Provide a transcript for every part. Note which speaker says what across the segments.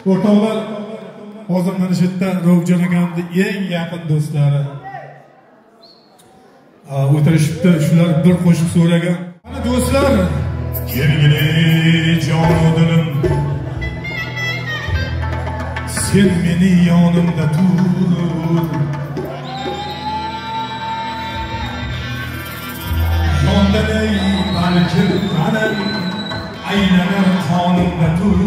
Speaker 1: O'rtoqlar, hozir mana shu yerda Ravjon akamning eng yaqin do'stlari o'tirishibdi. Shular bir qo'shiq so'ragan. Mana do'stlar, kelgili jonu dilim, sen meni yonimda tur. Yondanay balkim qalam aylanar qonimda tur.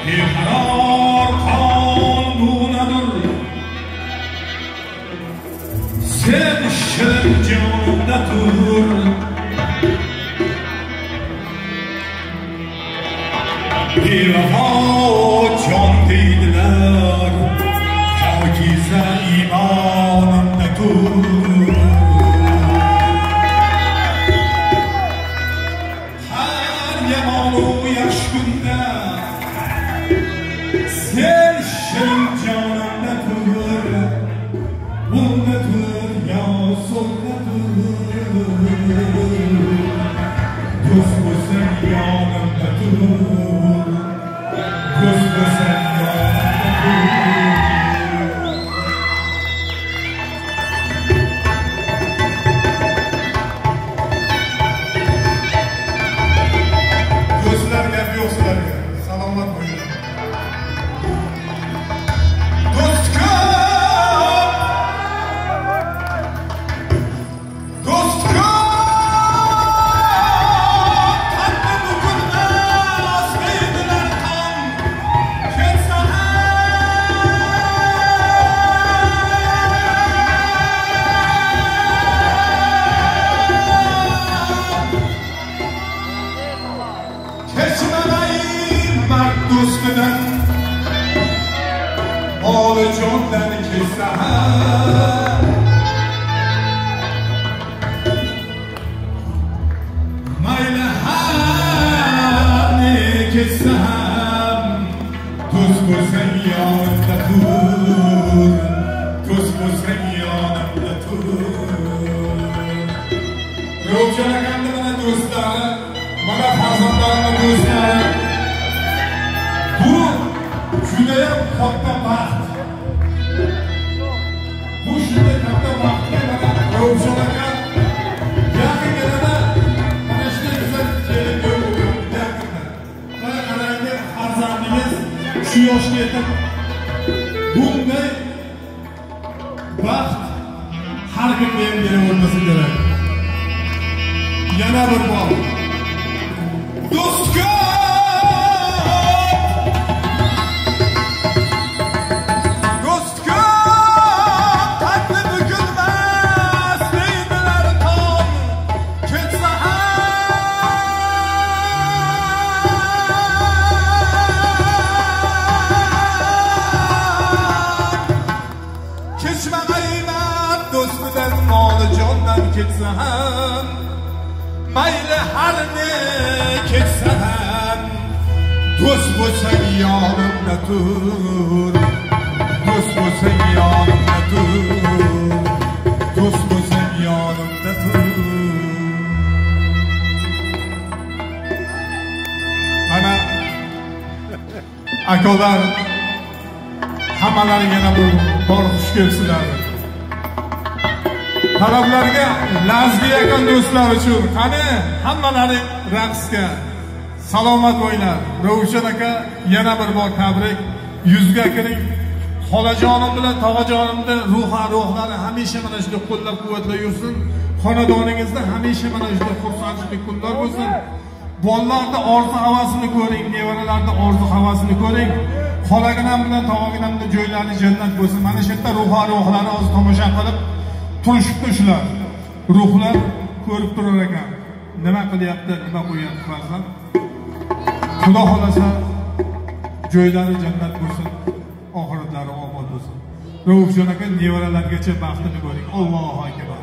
Speaker 1: Beqaror qonunadir, sen shirin jonimda tur. Bevafo jon deydilar, pokiza imonimda tur. Har yomonu yaxshi kunda sen shirin jonimda tur. Bunda tur, yo so'lda tur. Do'st bo'lsang yonimda tur. Do'st bo'lsang yonimda tur. Do'stlarga, yo'qlarga salomat bo'ling. Do'stidan onajondan kelsa ham, mayli har ne kelsa ham, do'st bo'lsang yonimda tur. Do'st bo'lsang yonimda tur. Ravjon akamning mana do'stlari, mana farzandlarimning do'stlari. Bu judayam katta baxt. Bu shunday katta baxtga mana Ravjon aka yaqin keladi. Mana shunday go'zal kelin ko'rib yaqinda. Mana qarangki, farzandingiz shu yoshga yetib bunday baxt har kimga ham beravermasa kerak. Yana bir bor. Do'stga ketsa ham, mayli har ne ketsa ham, do'st bo'lsang yonimda tur. Do'st bo'lsang yonimda tur. Do'st bo'lsang yonimda tur. Mana akalar hammalari yana bir bor xush kelibsizlar. Talablarga Lazgi yaqin do'stlar uchun qani hammalari raqsga salomat bo'linglar. Ravjon aka yana bir bor tabrik. Yuzga kiring. Xolajonim bilan tog'ajonimni ruhlari hamisha mana shunday qo'llab-quvvatlab yursin. Xonadoningizda hamisha mana shunday xursandchilik kunlar bo'lsin. Bolalarning orzu-havasini ko'ring, nevaralarning orzu-havasini ko'ring. Xolaginam bilan tog'aginamning joylari jannat bo'lsin. Mana shu yerda ruhlari hozir tomosha qilib turishibdi shular. Ruhlar ko'rib turar ekan. Nima qilyapti, nima qo'yapti farzand. Xudo xolasa joylari jannat bo'lsin, oxiratlari obod bo'lsin. Ravjon aka nevaralargacha baxtini ko'ring. Allohu akbar.